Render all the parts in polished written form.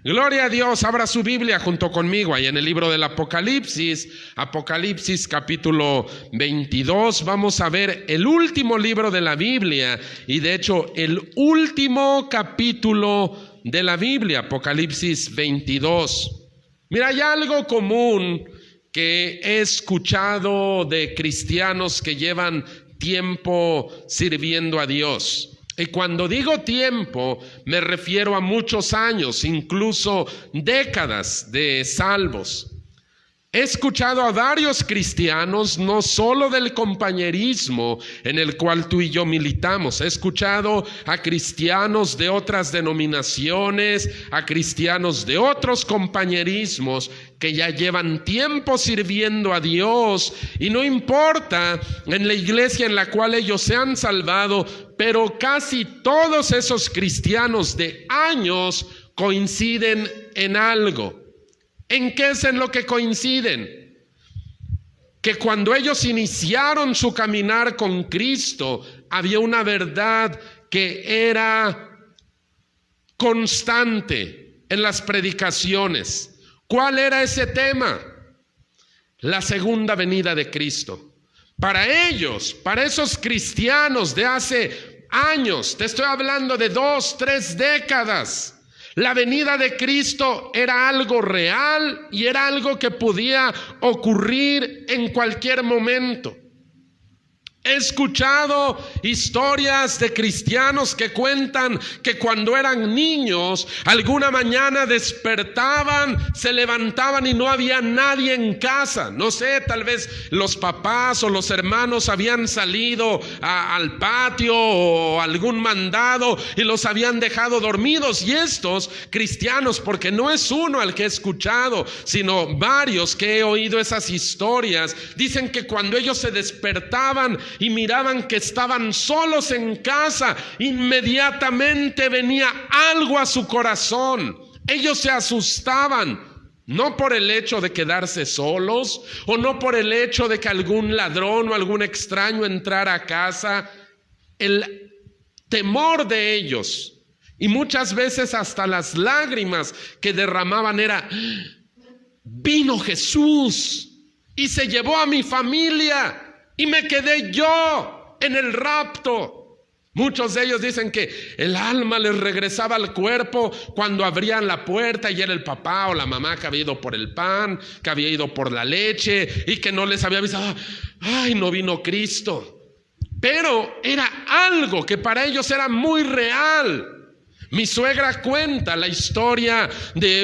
Gloria a Dios. Abra su Biblia junto conmigo ahí en el libro del Apocalipsis, Apocalipsis capítulo 22. Vamos a ver el último libro de la Biblia y de hecho el último capítulo de la Biblia, Apocalipsis 22. Mira, hay algo común que he escuchado de cristianos que llevan tiempo sirviendo a Dios. Y cuando digo tiempo, me refiero a muchos años, incluso décadas de salvos. He escuchado a varios cristianos, no solo del compañerismo en el cual tú y yo militamos. He escuchado a cristianos de otras denominaciones, a cristianos de otros compañerismos que ya llevan tiempo sirviendo a Dios y no importa en la iglesia en la cual ellos se han salvado, pero casi todos esos cristianos de años coinciden en algo. ¿En qué es en lo que coinciden? Que cuando ellos iniciaron su caminar con Cristo, había una verdad que era constante en las predicaciones. ¿Cuál era ese tema? La segunda venida de Cristo. Para ellos, para esos cristianos de hace años, te estoy hablando de 2, 3 décadas, la venida de Cristo era algo real y era algo que podía ocurrir en cualquier momento. He escuchado historias de cristianos que cuentan que cuando eran niños, alguna mañana despertaban, se levantaban y no había nadie en casa. No sé, tal vez los papás o los hermanos habían salido al patio o algún mandado y los habían dejado dormidos. Y estos cristianos, porque no es uno al que he escuchado, sino varios que he oído esas historias, dicen que cuando ellos se despertaban y miraban que estaban solos en casa, inmediatamente venía algo a su corazón. Ellos se asustaban, no por el hecho de quedarse solos, o no por el hecho de que algún ladrón o algún extraño entrara a casa. El temor de ellos, y muchas veces hasta las lágrimas que derramaban era: vino Jesús y se llevó a mi familia y me quedé yo en el rapto. Muchos de ellos dicen que el alma les regresaba al cuerpo cuando abrían la puerta y era el papá o la mamá que había ido por el pan, que había ido por la leche y que no les había avisado: ay, no vino Cristo. Pero era algo que para ellos era muy real. Mi suegra cuenta la historia de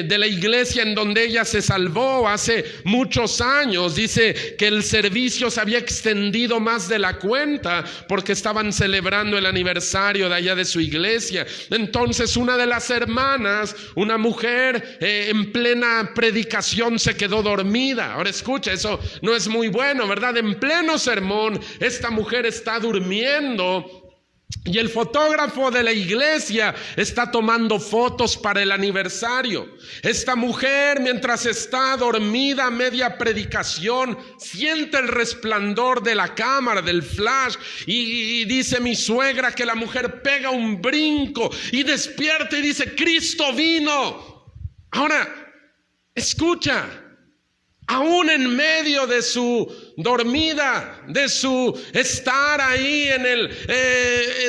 de la iglesia en donde ella se salvó hace muchos años. Dice que el servicio se había extendido más de la cuenta porque estaban celebrando el aniversario de allá de su iglesia. Entonces una de las hermanas, una mujer en plena predicación, se quedó dormida. Ahora escucha, eso no es muy bueno, ¿verdad? En pleno sermón, esta mujer está durmiendo. Y el fotógrafo de la iglesia está tomando fotos para el aniversario. Esta mujer, mientras está dormida a media predicación, siente el resplandor de la cámara, del flash, y dice mi suegra que la mujer pega un brinco y despierta y dice: Cristo vino. Ahora, escucha. Aún en medio de su dormida, de su estar ahí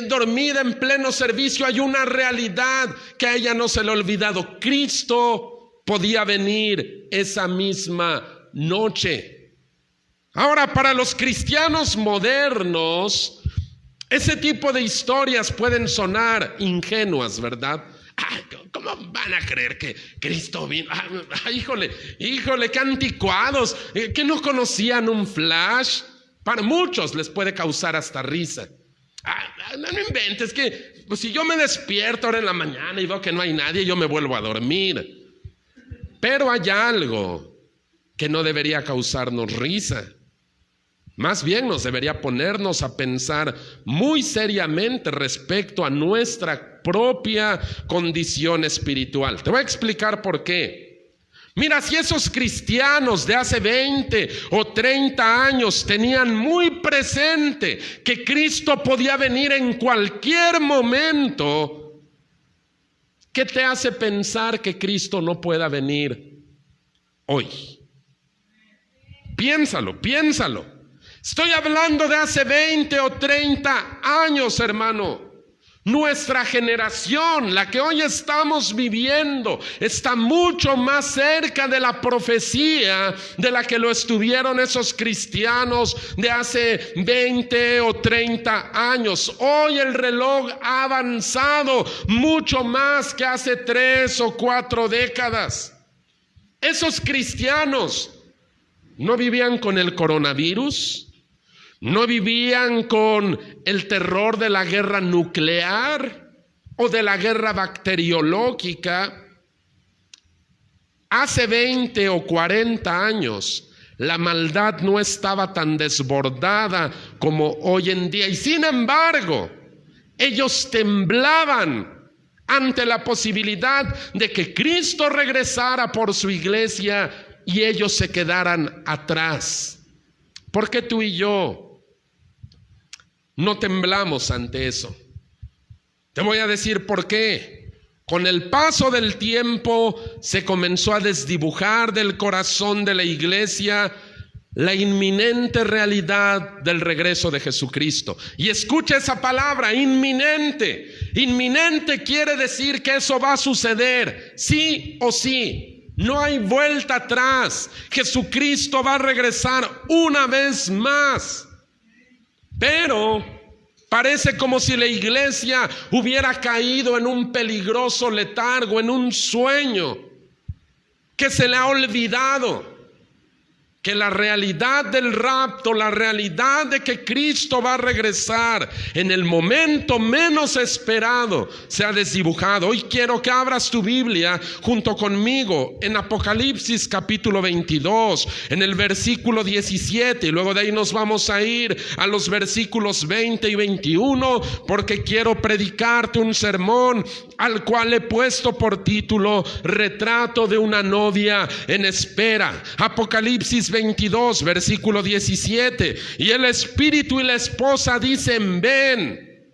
dormida en pleno servicio, hay una realidad que a ella no se le ha olvidado. Cristo podía venir esa misma noche. Ahora, para los cristianos modernos, ese tipo de historias pueden sonar ingenuas, ¿verdad? ¿Cómo van a creer que Cristo vino? Híjole, qué anticuados, que no conocían un flash. Para muchos les puede causar hasta risa. No inventes, que pues, si yo me despierto ahora en la mañana y veo que no hay nadie, yo me vuelvo a dormir. Pero hay algo que no debería causarnos risa. Más bien nos debería ponernos a pensar muy seriamente respecto a nuestra propia condición espiritual. Te voy a explicar por qué. Mira, si esos cristianos de hace 20 o 30 años tenían muy presente que Cristo podía venir en cualquier momento, ¿Qué te hace pensar que Cristo no pueda venir hoy? Piénsalo, piénsalo. Estoy hablando de hace 20 o 30 años, hermano. Nuestra generación, la que hoy estamos viviendo, está mucho más cerca de la profecía de la que lo estuvieron esos cristianos de hace 20 o 30 años. Hoy el reloj ha avanzado mucho más que hace 3 o 4 décadas. Esos cristianos no vivían con el coronavirus. No vivían con el terror de la guerra nuclear o de la guerra bacteriológica. Hace 20 o 40 años la maldad no estaba tan desbordada como hoy en día. Y sin embargo, ellos temblaban ante la posibilidad de que Cristo regresara por su iglesia y ellos se quedaran atrás. ¿Por qué tú y yo no temblamos ante eso? Te voy a decir por qué. Con el paso del tiempo se comenzó a desdibujar del corazón de la iglesia la inminente realidad del regreso de Jesucristo. Y escucha esa palabra, inminente. Inminente quiere decir que eso va a suceder, sí o sí. No hay vuelta atrás. Jesucristo va a regresar una vez más. Pero parece como si la iglesia hubiera caído en un peligroso letargo, en un sueño, que se le ha olvidado que la realidad del rapto, la realidad de que Cristo va a regresar en el momento menos esperado, se ha desdibujado. Hoy quiero que abras tu Biblia junto conmigo en Apocalipsis capítulo 22, en el versículo 17, y luego de ahí nos vamos a ir a los versículos 20 y 21, porque quiero predicarte un sermón al cual he puesto por título Retrato de una novia en espera. Apocalipsis 22, versículo 17. Y el espíritu y la esposa dicen: ven.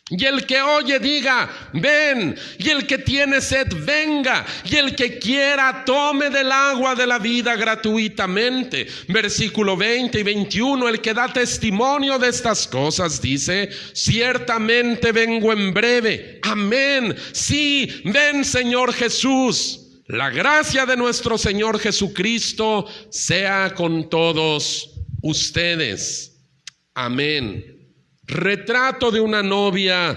Y el que oye diga: ven. Y el que tiene sed venga. Y el que quiera tome del agua de la vida gratuitamente. Versículo 20 y 21. El que da testimonio de estas cosas dice: ciertamente vengo en breve. Amén. Sí, ven, Señor Jesús. La gracia de nuestro Señor Jesucristo sea con todos ustedes. Amén. Retrato de una novia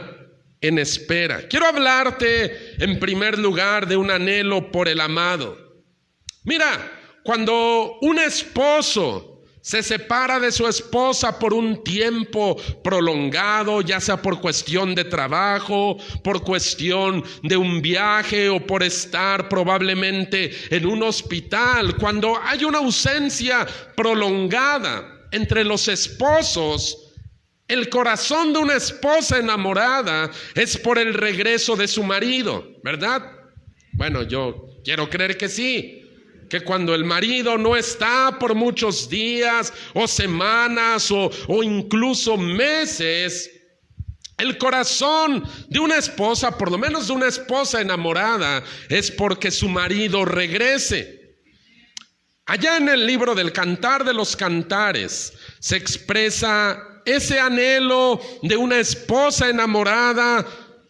en espera. Quiero hablarte en primer lugar de un anhelo por el amado. Mira, cuando un esposo se separa de su esposa por un tiempo prolongado, ya sea por cuestión de trabajo, por cuestión de un viaje o por estar probablemente en un hospital, cuando hay una ausencia prolongada entre los esposos, el corazón de una esposa enamorada es por el regreso de su marido, ¿verdad? Bueno, yo quiero creer que sí. Que cuando el marido no está por muchos días o semanas o incluso meses, el corazón de una esposa, por lo menos de una esposa enamorada, es porque su marido regrese. Allá en el libro del Cantar de los Cantares se expresa ese anhelo de una esposa enamorada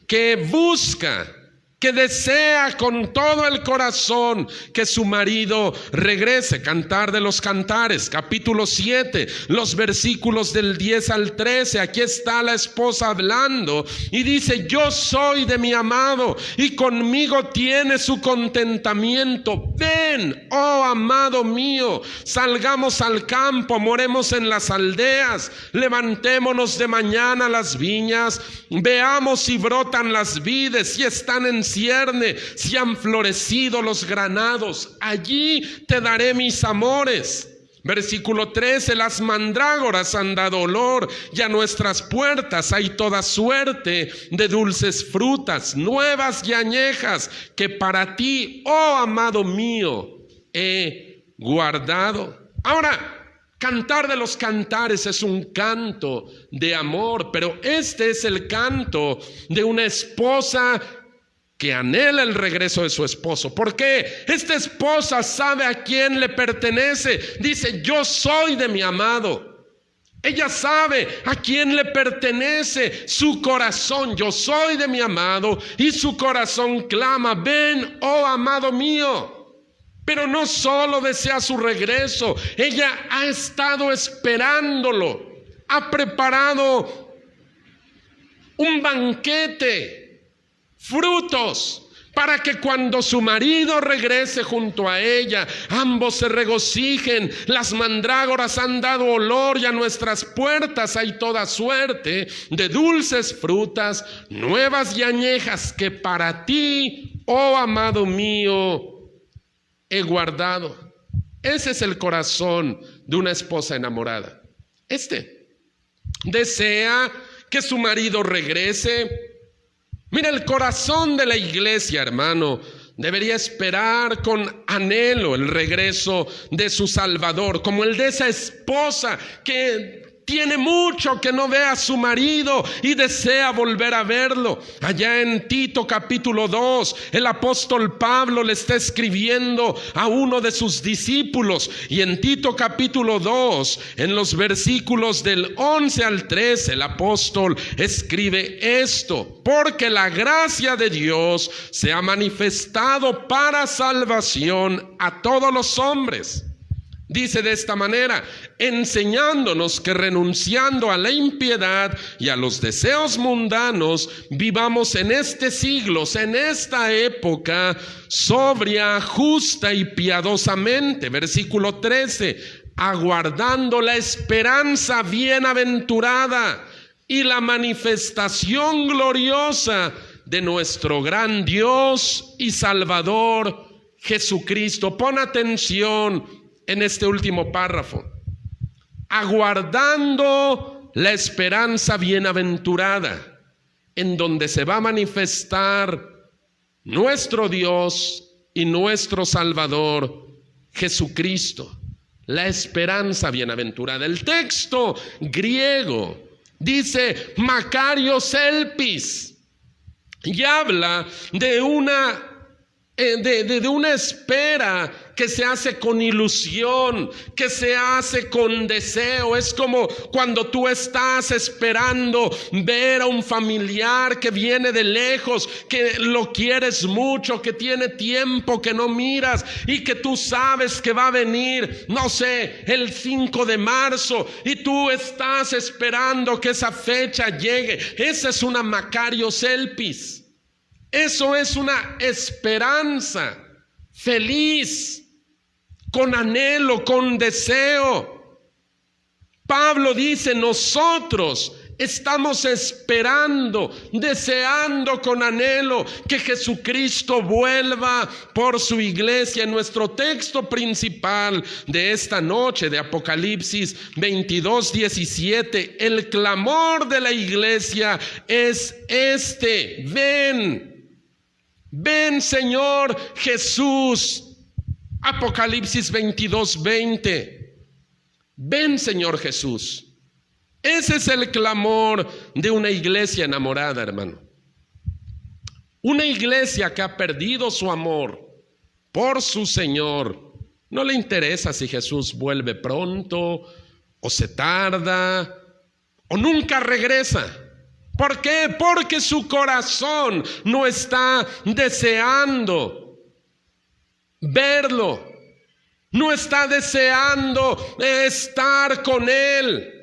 que busca, que desea con todo el corazón que su marido regrese. Cantar de los Cantares, capítulo 7, los versículos del 10 al 13. Aquí está la esposa hablando y dice: yo soy de mi amado y conmigo tiene su contentamiento. Ven, oh amado mío, salgamos al campo, moremos en las aldeas, levantémonos de mañana las viñas, veamos si brotan las vides, si están en cierne, si han florecido los granados, allí te daré mis amores. Versículo 13, las mandrágoras han dado olor y a nuestras puertas hay toda suerte de dulces frutas, nuevas y añejas, que para ti, oh amado mío, he guardado. Ahora, Cantar de los Cantares es un canto de amor, pero este es el canto de una esposa que anhela el regreso de su esposo. ¿Por qué? Esta esposa sabe a quién le pertenece. Dice, yo soy de mi amado. Ella sabe a quién le pertenece su corazón. Yo soy de mi amado, y su corazón clama, ven, oh amado mío. Pero no solo desea su regreso, ella ha estado esperándolo. Ha preparado un banquete, frutos, para que cuando su marido regrese junto a ella, ambos se regocijen. Las mandrágoras han dado olor, y a nuestras puertas hay toda suerte de dulces frutas, nuevas y añejas, que para ti, oh amado mío, he guardado. Ese es el corazón de una esposa enamorada. Desea que su marido regrese. Mira, el corazón de la iglesia, hermano, debería esperar con anhelo el regreso de su Salvador, como el de esa esposa que tiene mucho que no ve a su marido y desea volver a verlo. Allá en Tito capítulo 2, el apóstol Pablo le está escribiendo a uno de sus discípulos, y en Tito capítulo 2, en los versículos del 11 al 13, el apóstol escribe esto: porque la gracia de Dios se ha manifestado para salvación a todos los hombres. Dice de esta manera, enseñándonos que renunciando a la impiedad y a los deseos mundanos, vivamos en este siglo, en esta época, sobria, justa y piadosamente. Versículo 13, aguardando la esperanza bienaventurada y la manifestación gloriosa de nuestro gran Dios y Salvador Jesucristo. Pon atención en este último párrafo. Aguardando la esperanza bienaventurada, en donde se va a manifestar nuestro Dios y nuestro Salvador Jesucristo. La esperanza bienaventurada. El texto griego dice Makarios elpis, y habla de una espera que se hace con ilusión, que se hace con deseo. Es como cuando tú estás esperando ver a un familiar que viene de lejos, que lo quieres mucho, que tiene tiempo que no miras y que tú sabes que va a venir, no sé, el 5 de marzo, y tú estás esperando que esa fecha llegue. Esa es una Makarios elpis. Eso es una esperanza feliz, con anhelo, con deseo. Pablo dice, nosotros estamos esperando, deseando con anhelo que Jesucristo vuelva por su iglesia. En nuestro texto principal de esta noche de Apocalipsis 22:17, el clamor de la iglesia es este: ven Señor Jesús. Apocalipsis 22:20, ven Señor Jesús. Ese es el clamor de una iglesia enamorada, hermano. Una iglesia que ha perdido su amor por su Señor. No le interesa si Jesús vuelve pronto, o se tarda, o nunca regresa. ¿Por qué? Porque su corazón no está deseando verlo, no está deseando estar con Él.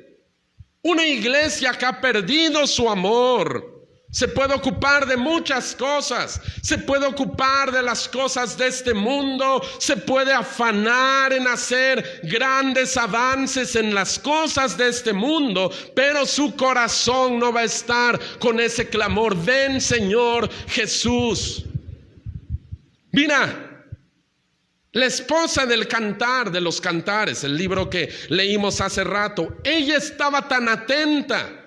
Una iglesia que ha perdido su amor se puede ocupar de muchas cosas, se puede ocupar de las cosas de este mundo, se puede afanar en hacer grandes avances en las cosas de este mundo, pero su corazón no va a estar con ese clamor: ven Señor Jesús. Mira, la esposa del Cantar de los Cantares, el libro que leímos hace rato, ella estaba tan atenta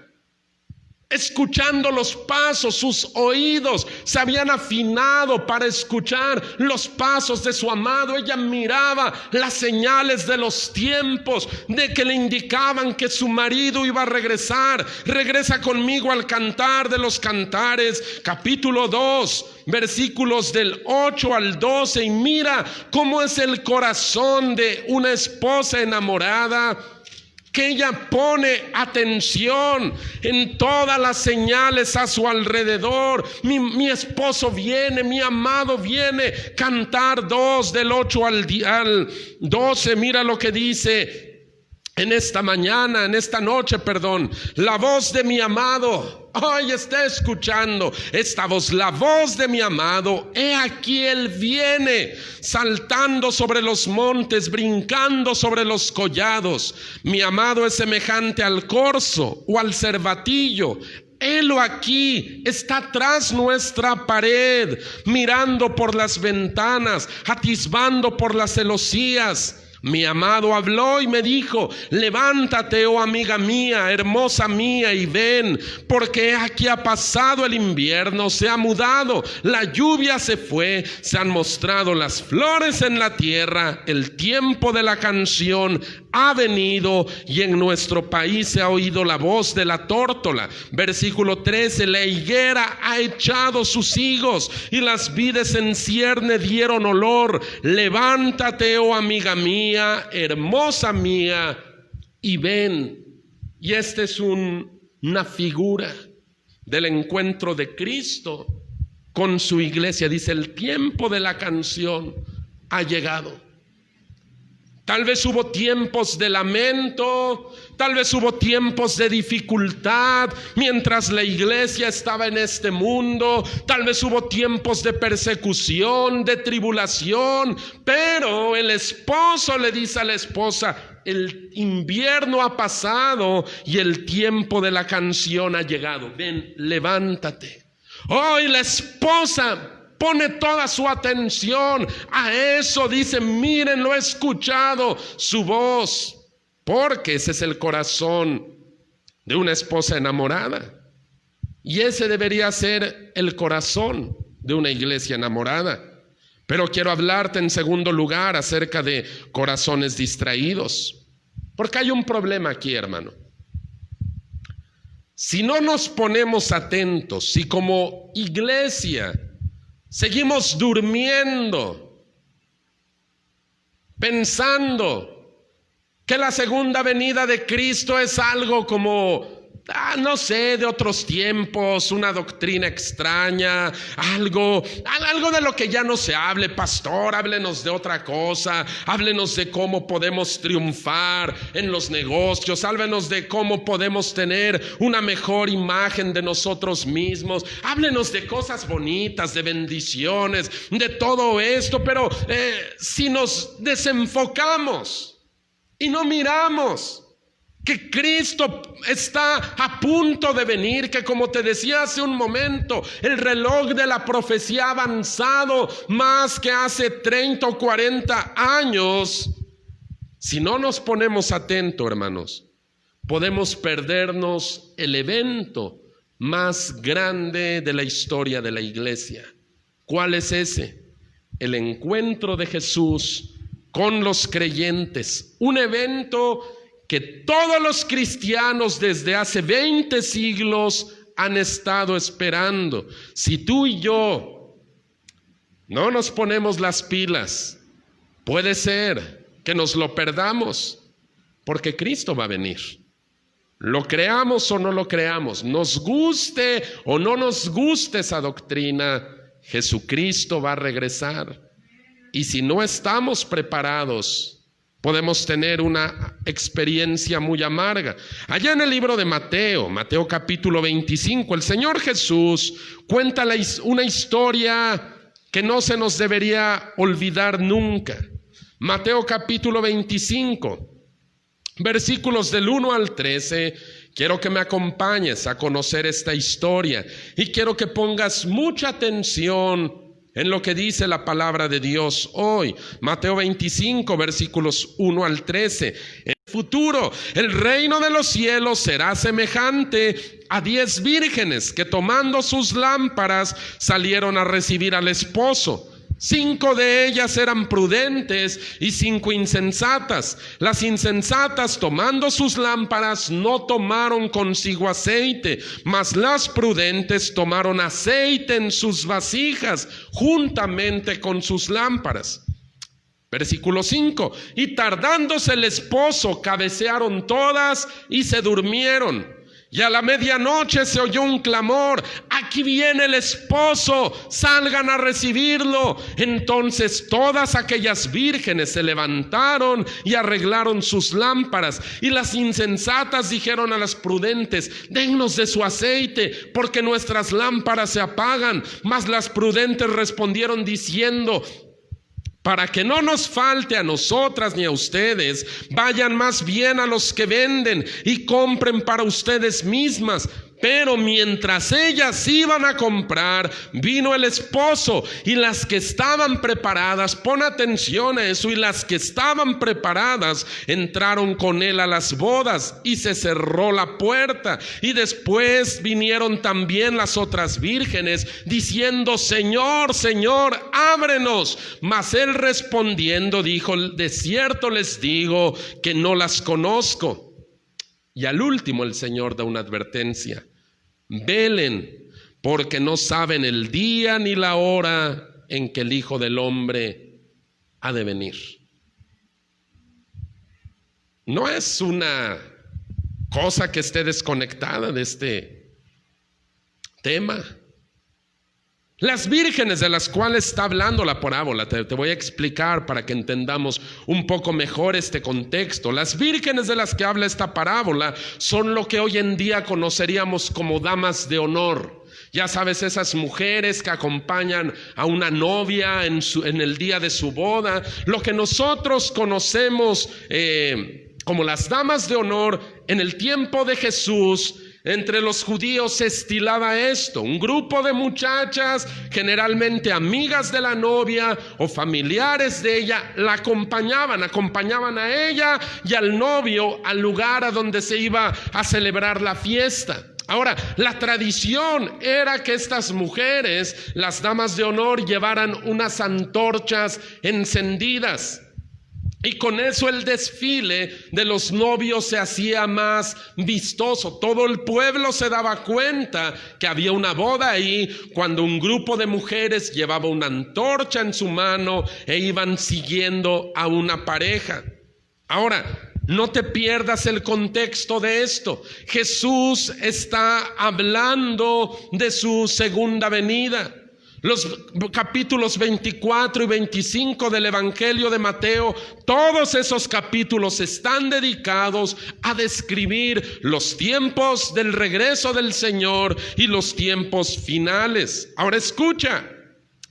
escuchando los pasos. Sus oídos se habían afinado para escuchar los pasos de su amado. Ella miraba las señales de los tiempos, de que le indicaban que su marido iba a regresar. Regresa conmigo al Cantar de los Cantares, capítulo 2, versículos del 8 al 12, y mira cómo es el corazón de una esposa enamorada, que ella pone atención en todas las señales a su alrededor. Mi esposo viene, mi amado viene. Cantar 2 del 8 al 12, mira lo que dice en esta noche, la voz de mi amado. Hoy está escuchando esta voz, la voz de mi amado. He aquí él viene, saltando sobre los montes, brincando sobre los collados. Mi amado es semejante al corzo o al cervatillo. Helo aquí, está tras nuestra pared, mirando por las ventanas, atisbando por las celosías. Mi amado habló y me dijo: levántate, oh amiga mía, hermosa mía, y ven, porque aquí ha pasado el invierno, se ha mudado, la lluvia se fue, se han mostrado las flores en la tierra, el tiempo de la canción ha venido, y en nuestro país se ha oído la voz de la tórtola. Versículo 13, la higuera ha echado sus higos, y las vides en cierne dieron olor. Levántate, oh amiga mía, hermosa mía, y ven. Y esta es una figura del encuentro de Cristo con su iglesia. Dice: el tiempo de la canción ha llegado. Tal vez hubo tiempos de lamento, tal vez hubo tiempos de dificultad mientras la iglesia estaba en este mundo, tal vez hubo tiempos de persecución, de tribulación, pero el esposo le dice a la esposa: el invierno ha pasado y el tiempo de la canción ha llegado. Ven, levántate. Hoy la esposa pone toda su atención a eso. Dice: miren, lo he escuchado, su voz. Porque ese es el corazón de una esposa enamorada. Y ese debería ser el corazón de una iglesia enamorada. Pero quiero hablarte en segundo lugar acerca de corazones distraídos. Porque hay un problema aquí, hermano. Si no nos ponemos atentos, si como iglesia seguimos durmiendo, pensando que la segunda venida de Cristo es algo como, no sé, de otros tiempos, una doctrina extraña, algo de lo que ya no se hable. Pastor, háblenos de otra cosa, háblenos de cómo podemos triunfar en los negocios, háblenos de cómo podemos tener una mejor imagen de nosotros mismos, háblenos de cosas bonitas, de bendiciones, de todo esto. Pero si nos desenfocamos y no miramos que Cristo está a punto de venir, que como te decía hace un momento, el reloj de la profecía ha avanzado más que hace 30 o 40 años. Si no nos ponemos atentos, hermanos, podemos perdernos el evento más grande de la historia de la iglesia. ¿Cuál es ese? El encuentro de Jesús con los creyentes. Un evento que todos los cristianos desde hace 20 siglos han estado esperando. Si tú y yo no nos ponemos las pilas, puede ser que nos lo perdamos, porque Cristo va a venir. Lo creamos o no lo creamos, nos guste o no nos guste esa doctrina, Jesucristo va a regresar. Y si no estamos preparados, podemos tener una experiencia muy amarga. Allá en el libro de Mateo capítulo 25, el Señor Jesús cuenta una historia que no se nos debería olvidar nunca. Mateo capítulo 25, versículos del 1 al 13. Quiero que me acompañes a conocer esta historia y quiero que pongas mucha atención en lo que dice la palabra de Dios hoy. Mateo 25, versículos 1 al 13. En el futuro, el reino de los cielos será semejante a 10 vírgenes que tomando sus lámparas salieron a recibir al esposo. 5 de ellas eran prudentes y 5 insensatas. Las insensatas, tomando sus lámparas, no tomaron consigo aceite, mas las prudentes tomaron aceite en sus vasijas juntamente con sus lámparas. Versículo 5: y tardándose el esposo, cabecearon todas y se durmieron. Y a la medianoche se oyó un clamor: aquí viene el esposo, salgan a recibirlo. Entonces todas aquellas vírgenes se levantaron y arreglaron sus lámparas. Y las insensatas dijeron a las prudentes: dennos de su aceite, porque nuestras lámparas se apagan. Mas las prudentes respondieron diciendo: para que no nos falte a nosotras ni a ustedes, vayan más bien a los que venden y compren para ustedes mismas. Pero mientras ellas iban a comprar, vino el esposo, y las que estaban preparadas, pon atención a eso, y las que estaban preparadas entraron con él a las bodas, y se cerró la puerta. Y después vinieron también las otras vírgenes, diciendo: Señor, Señor, ábrenos. Mas él respondiendo dijo: de cierto les digo que no las conozco. Y al último el Señor da una advertencia: velen, porque no saben el día ni la hora en que el Hijo del Hombre ha de venir. No es una cosa que esté desconectada de este tema. Las vírgenes de las cuales está hablando la parábola, te voy a explicar para que entendamos un poco mejor este contexto. Las vírgenes de las que habla esta parábola son lo que hoy en día conoceríamos como damas de honor. Ya sabes, esas mujeres que acompañan a una novia en el día de su boda. Lo que nosotros conocemos como las damas de honor, en el tiempo de Jesús, entre los judíos se estilaba esto: un grupo de muchachas, generalmente amigas de la novia o familiares de ella, la acompañaban a ella y al novio al lugar a donde se iba a celebrar la fiesta. Ahora, la tradición era que estas mujeres, las damas de honor, llevaran unas antorchas encendidas. Y con eso el desfile de los novios se hacía más vistoso. Todo el pueblo se daba cuenta que había una boda ahí cuando un grupo de mujeres llevaba una antorcha en su mano e iban siguiendo a una pareja. Ahora, no te pierdas el contexto de esto. Jesús está hablando de su segunda venida. Los capítulos 24 y 25 del Evangelio de Mateo, todos esos capítulos están dedicados a describir los tiempos del regreso del Señor y los tiempos finales. Ahora escucha,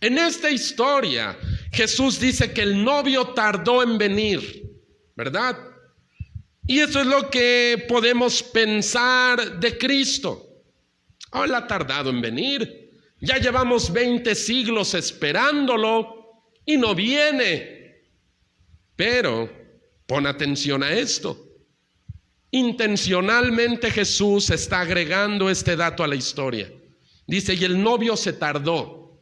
en esta historia Jesús dice que el novio tardó en venir, ¿verdad? Y eso es lo que podemos pensar de Cristo. Él ha tardado en venir. Ya llevamos 20 siglos esperándolo y no viene. Pero pon atención a esto. Intencionalmente Jesús está agregando este dato a la historia. Dice: y el novio se tardó.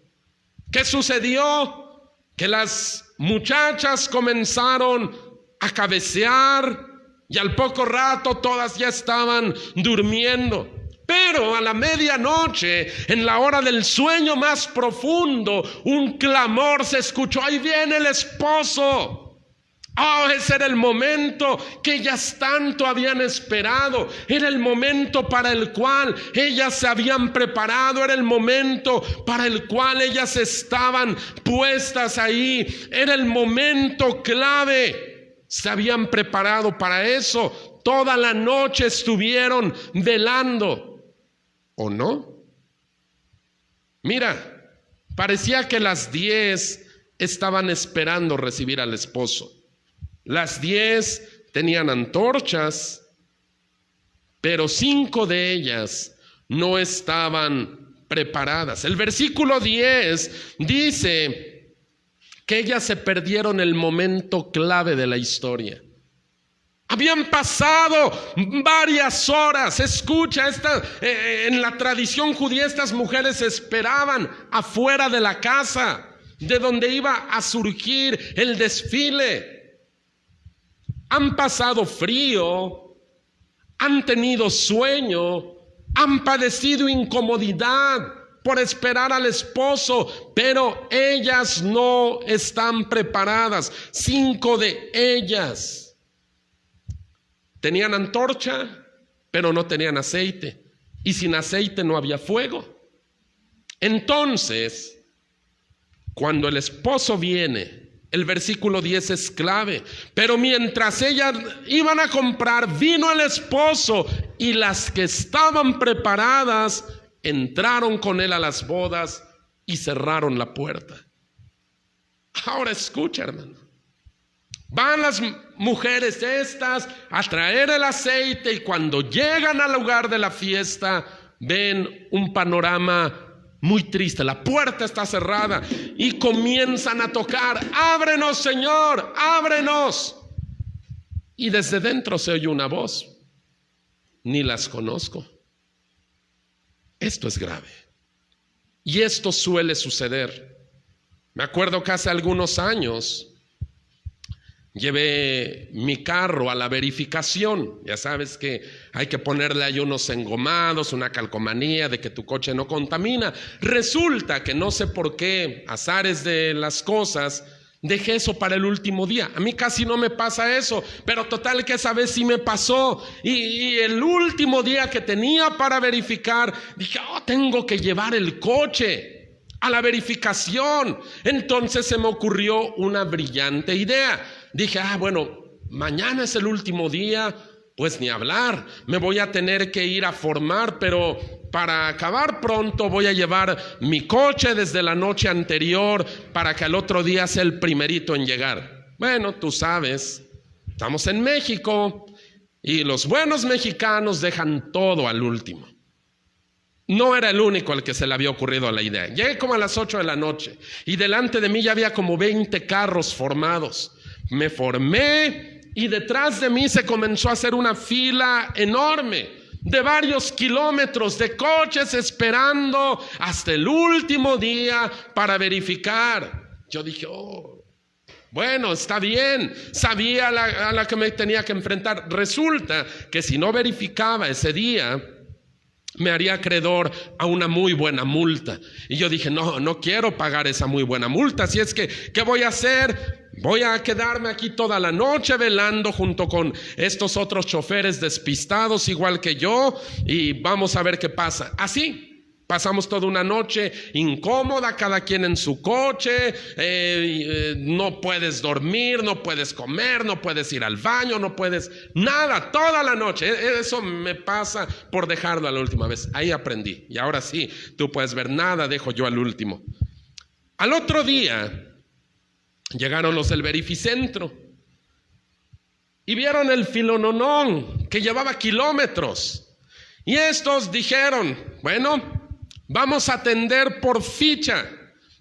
¿Qué sucedió? Que las muchachas comenzaron a cabecear y al poco rato todas ya estaban durmiendo. Pero a la medianoche, en la hora del sueño más profundo, un clamor se escuchó: ahí viene el esposo. Ese era el momento que ellas tanto habían esperado. Era el momento para el cual ellas se habían preparado. Era el momento para el cual ellas estaban puestas ahí. Era el momento clave. Se habían preparado para eso. Toda la noche estuvieron velando. ¿O no? Mira, parecía que las 10 estaban esperando recibir al esposo. Las 10 tenían antorchas, pero 5 de ellas no estaban preparadas. El versículo 10 dice que ellas se perdieron el momento clave de la historia. Habían pasado varias horas. Escucha, en la tradición judía estas mujeres esperaban afuera de la casa de donde iba a surgir el desfile. Han pasado frío, han tenido sueño, han padecido incomodidad por esperar al esposo, pero ellas no están preparadas. 5 de ellas tenían antorcha, pero no tenían aceite, y sin aceite no había fuego. Entonces, cuando el esposo viene, el versículo 10 es clave, pero mientras ellas iban a comprar, vino el esposo, y las que estaban preparadas entraron con él a las bodas y cerraron la puerta. Ahora escucha, hermano. Van las mujeres estas a traer el aceite, y cuando llegan al lugar de la fiesta ven un panorama muy triste. La puerta está cerrada y comienzan a tocar: ábrenos, Señor, ábrenos. Y desde dentro se oye una voz: ni las conozco. Esto es grave, y esto suele suceder. Me acuerdo que hace algunos años llevé mi carro a la verificación. Ya sabes que hay que ponerle ahí unos engomados, una calcomanía de que tu coche no contamina. Resulta que no sé por qué, azares de las cosas, dejé eso para el último día. A mí casi no me pasa eso, pero total que esa vez sí me pasó. Y el último día que tenía para verificar, dije: tengo que llevar el coche a la verificación. Entonces se me ocurrió una brillante idea. Dije: bueno, mañana es el último día, pues ni hablar, me voy a tener que ir a formar, pero para acabar pronto voy a llevar mi coche desde la noche anterior para que al otro día sea el primerito en llegar. Bueno, tú sabes, estamos en México y los buenos mexicanos dejan todo al último. No era el único al que se le había ocurrido la idea. Llegué como a las 8 de la noche y delante de mí ya había como 20 carros formados. Me formé y detrás de mí se comenzó a hacer una fila enorme de varios kilómetros de coches esperando hasta el último día para verificar. Yo dije: bueno, está bien, sabía a la que me tenía que enfrentar. Resulta que si no verificaba ese día, me haría acreedor a una muy buena multa. Y yo dije: no quiero pagar esa muy buena multa. Así es que, ¿qué voy a hacer? Voy a quedarme aquí toda la noche velando junto con estos otros choferes despistados igual que yo, y vamos a ver qué pasa. Así pasamos toda una noche incómoda, cada quien en su coche. No puedes dormir, no puedes comer, no puedes ir al baño, no puedes nada, toda la noche. Eso me pasa por dejarlo a la última vez. Ahí aprendí, y ahora sí, tú puedes ver, nada dejo yo al último. Al otro día llegaron los del verificentro y vieron el filononón que llevaba kilómetros, y estos dijeron: bueno, vamos a atender por ficha,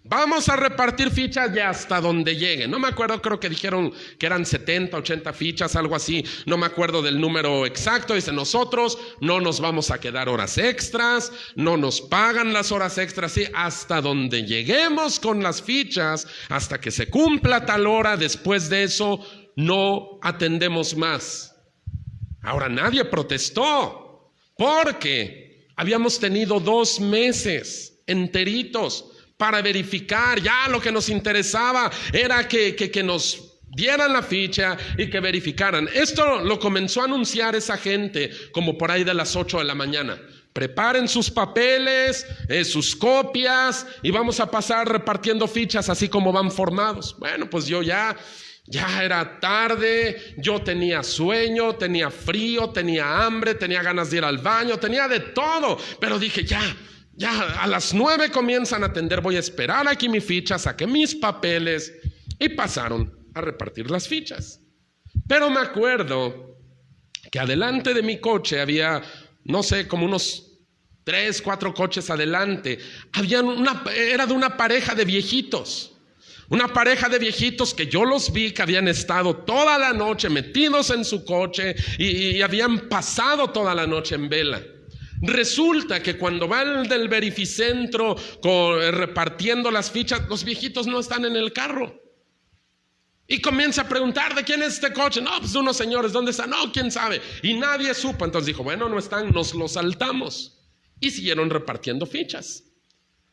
vamos a repartir fichas de hasta donde llegue. No me acuerdo, creo que dijeron que eran 70, 80 fichas, algo así, no me acuerdo del número exacto. Dice: nosotros no nos vamos a quedar horas extras, no nos pagan las horas extras, sí, hasta donde lleguemos con las fichas, hasta que se cumpla tal hora. Después de eso no atendemos más. Ahora nadie protestó, porque habíamos tenido 2 meses enteritos para verificar. Ya lo que nos interesaba era que nos dieran la ficha y que verificaran. Esto lo comenzó a anunciar esa gente como por ahí de las 8 de la mañana. Preparen sus papeles, sus copias, y vamos a pasar repartiendo fichas así como van formados. Bueno, pues yo ya era tarde, yo tenía sueño, tenía frío, tenía hambre, tenía ganas de ir al baño, tenía de todo, pero dije: ya a las 9 comienzan a atender, voy a esperar aquí mi ficha. Saqué mis papeles y pasaron a repartir las fichas. Pero me acuerdo que adelante de mi coche había, no sé, como unos 3, 4 coches adelante. Era de una pareja de viejitos. Una pareja de viejitos que yo los vi que habían estado toda la noche metidos en su coche y habían pasado toda la noche en vela. Resulta que cuando va el del verificentro repartiendo las fichas, los viejitos no están en el carro. Y comienza a preguntar: ¿de quién es este coche? No, pues unos señores. ¿Dónde están? No, quién sabe. Y nadie supo. Entonces dijo: bueno, no están, nos los saltamos. Y siguieron repartiendo fichas.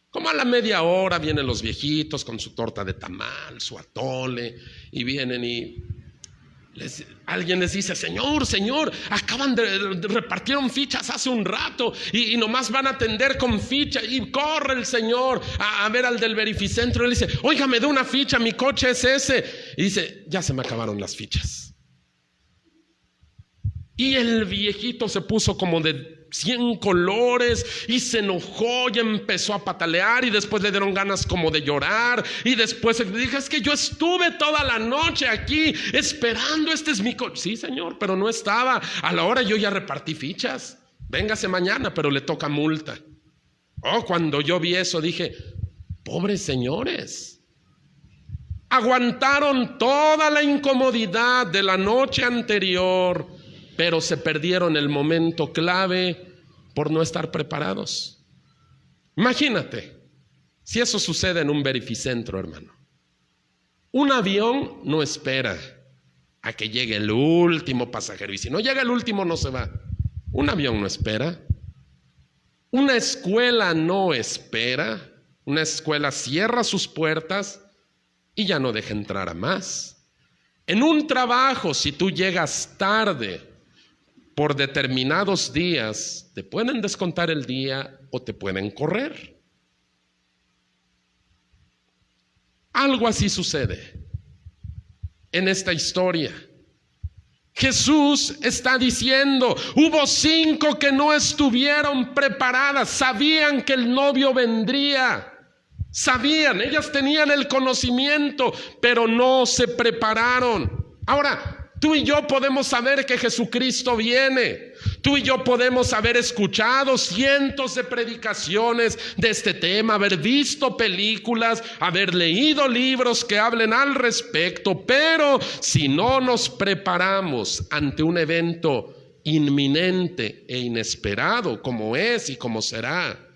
Como a la media hora vienen los viejitos con su torta de tamal, su atole, y vienen y alguien les dice: señor, acaban de repartieron fichas hace un rato y nomás van a atender con ficha. Y corre el señor a ver al del verificentro y le dice: oiga, me da una ficha, mi coche es ese. Y dice: ya se me acabaron las fichas. Y el viejito se puso como de 100 colores y se enojó y empezó a patalear, y después le dieron ganas como de llorar, y después le dije: es que yo estuve toda la noche aquí esperando, este es mi coche. Sí, señor, pero no estaba. A la hora yo ya repartí fichas. Véngase mañana, pero le toca multa. Oh, cuando yo vi eso dije: pobres señores. Aguantaron toda la incomodidad de la noche anterior, pero se perdieron el momento clave por no estar preparados. Imagínate si eso sucede en un verificentro, hermano. Un avión no espera a que llegue el último pasajero, y si no llega el último no se va. Un avión no espera. Una escuela no espera. Una escuela cierra sus puertas y ya no deja entrar a más. En un trabajo, si tú llegas tarde por determinados días, te pueden descontar el día o te pueden correr. Algo así sucede en esta historia. Jesús está diciendo: hubo 5 que no estuvieron preparadas, sabían que el novio vendría. Sabían, ellas tenían el conocimiento, pero no se prepararon. Ahora, tú y yo podemos saber que Jesucristo viene. Tú y yo podemos haber escuchado cientos de predicaciones de este tema, haber visto películas, haber leído libros que hablen al respecto, pero si no nos preparamos ante un evento inminente e inesperado, como es y como será,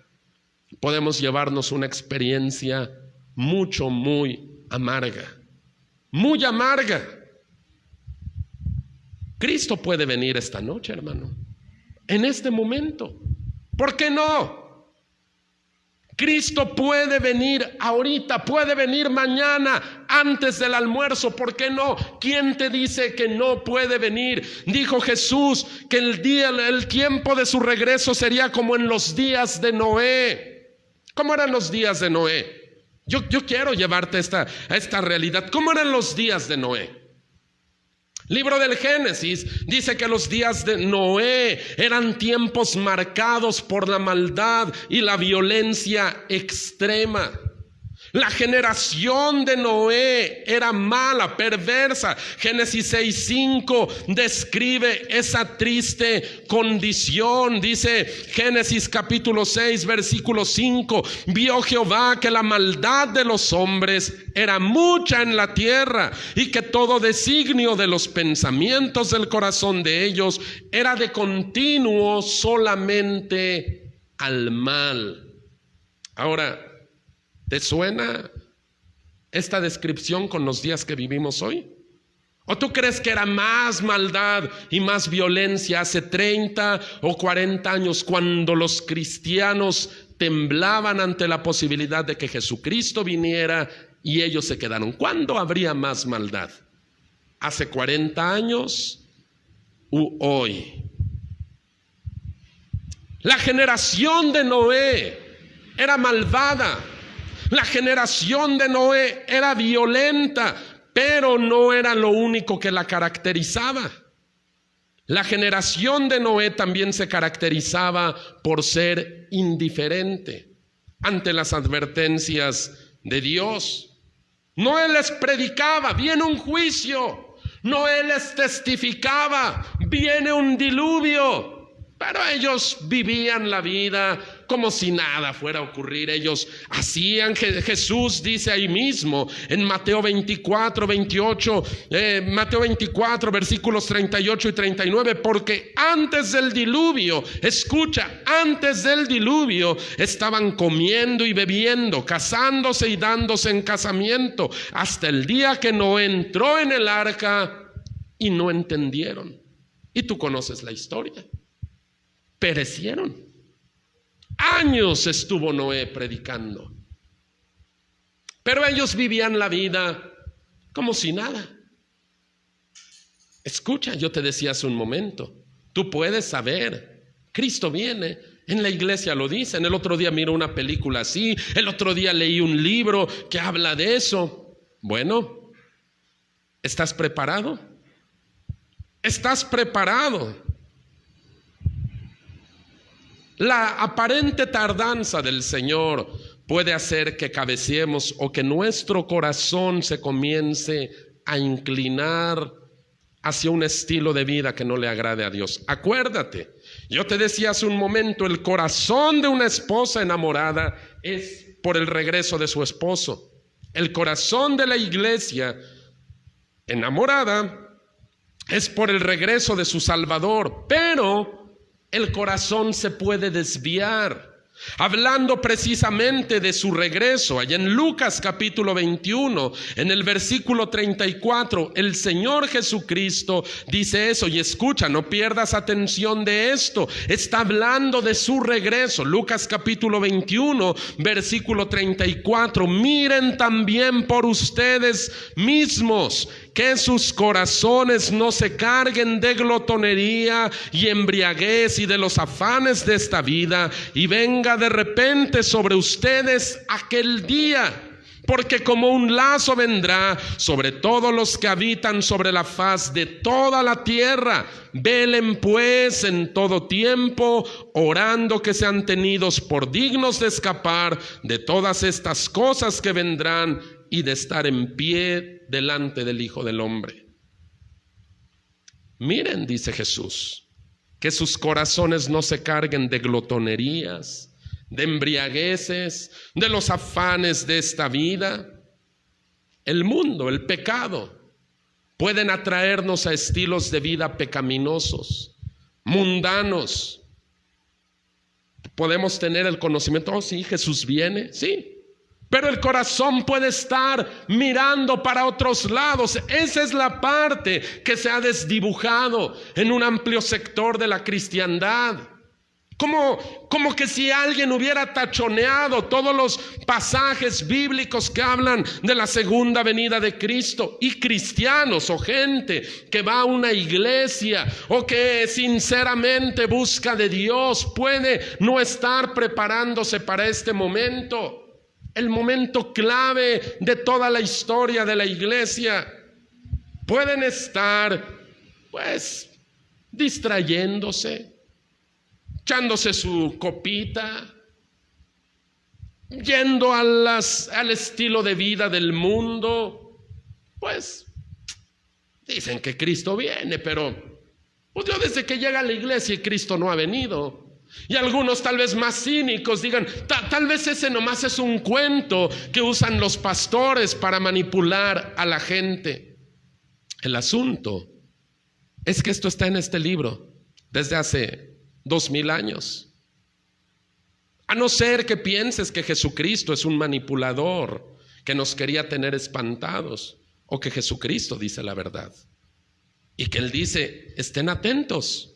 podemos llevarnos una experiencia muy amarga. Muy amarga. Cristo puede venir esta noche, hermano, en este momento. ¿Por qué no? Cristo puede venir ahorita, puede venir mañana, antes del almuerzo. ¿Por qué no? ¿Quién te dice que no puede venir? Dijo Jesús que el tiempo de su regreso sería como en los días de Noé. ¿Cómo eran los días de Noé? Yo quiero llevarte a esta realidad. ¿Cómo eran los días de Noé? Libro del Génesis dice que los días de Noé eran tiempos marcados por la maldad y la violencia extrema. La generación de Noé era mala, perversa. Génesis 6:5 describe esa triste condición. Dice Génesis capítulo 6 versículo 5: vio Jehová que la maldad de los hombres era mucha en la tierra, y que todo designio de los pensamientos del corazón de ellos era de continuo solamente al mal. Ahora, ¿te suena esta descripción con los días que vivimos hoy? ¿O tú crees que era más maldad y más violencia hace 30 o 40 años, cuando los cristianos temblaban ante la posibilidad de que Jesucristo viniera y ellos se quedaron? ¿Cuándo habría más maldad? ¿Hace 40 años u hoy? La generación de Noé era malvada. La generación de Noé era violenta, pero no era lo único que la caracterizaba. La generación de Noé también se caracterizaba por ser indiferente ante las advertencias de Dios. Noé les predicaba: viene un juicio. Noé les testificaba: viene un diluvio. Pero ellos vivían la vida como si nada fuera a ocurrir. Ellos hacían, Jesús dice ahí mismo en Mateo 24, 28, Mateo 24, versículos 38 y 39, porque antes del diluvio, escucha, antes del diluvio estaban comiendo y bebiendo, casándose y dándose en casamiento, hasta el día que Noé entró en el arca y no entendieron. Y tú conoces la historia. Perecieron. Años estuvo Noé predicando, pero ellos vivían la vida como si nada. Escucha, yo te decía hace un momento, tú puedes saber, Cristo viene, en la iglesia lo dicen. El otro día miro una película así, el otro día leí un libro que habla de eso. Bueno, ¿estás preparado? ¿Estás preparado? La aparente tardanza del Señor puede hacer que cabeceemos o que nuestro corazón se comience a inclinar hacia un estilo de vida que no le agrade a Dios. Acuérdate, yo te decía hace un momento, el corazón de una esposa enamorada es por el regreso de su esposo. El corazón de la iglesia enamorada es por el regreso de su Salvador, pero el corazón se puede desviar. Hablando precisamente de su regreso, allá en Lucas capítulo 21, en el versículo 34, el Señor Jesucristo dice eso, y escucha, no pierdas atención de esto, está hablando de su regreso. Lucas capítulo 21, versículo 34, miren también por ustedes mismos, que sus corazones no se carguen de glotonería y embriaguez y de los afanes de esta vida, y venga de repente sobre ustedes aquel día, porque como un lazo vendrá sobre todos los que habitan sobre la faz de toda la tierra. Velen pues en todo tiempo, orando que sean tenidos por dignos de escapar de todas estas cosas que vendrán y de estar en pie delante del Hijo del Hombre. Miren, dice Jesús, que sus corazones no se carguen de glotonerías, de embriagueces, de los afanes de esta vida. El mundo, el pecado, pueden atraernos a estilos de vida pecaminosos, mundanos. Podemos tener el conocimiento, oh sí, Jesús viene, sí, pero el corazón puede estar mirando para otros lados. Esa es la parte que se ha desdibujado en un amplio sector de la cristiandad. Como que si alguien hubiera tachoneado todos los pasajes bíblicos que hablan de la segunda venida de Cristo, y cristianos o gente que va a una iglesia o que sinceramente busca de Dios puede no estar preparándose para este momento, el momento clave de toda la historia de la iglesia. Pueden estar pues distrayéndose, echándose su copita, yendo al estilo de vida del mundo. Pues dicen que Cristo viene, pero pues yo desde que llega a la iglesia y Cristo no ha venido. Y algunos tal vez más cínicos digan, tal vez ese nomás es un cuento que usan los pastores para manipular a la gente. El asunto es que esto está en este libro desde hace 2000 años. A no ser que pienses que Jesucristo es un manipulador que nos quería tener espantados, o que Jesucristo dice la verdad y que Él dice, estén atentos,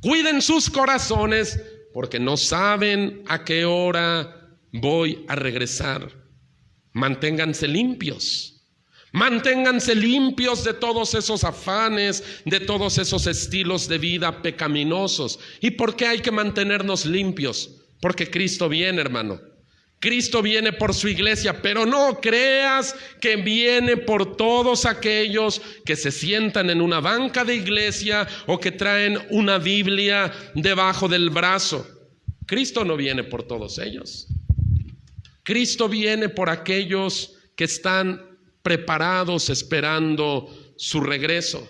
cuiden sus corazones porque no saben a qué hora voy a regresar. Manténganse limpios. Manténganse limpios de todos esos afanes, de todos esos estilos de vida pecaminosos. ¿Y por qué hay que mantenernos limpios? Porque Cristo viene, hermano. Cristo viene por su iglesia, pero no creas que viene por todos aquellos que se sientan en una banca de iglesia o que traen una Biblia debajo del brazo. Cristo no viene por todos ellos. Cristo viene por aquellos que están preparados esperando su regreso.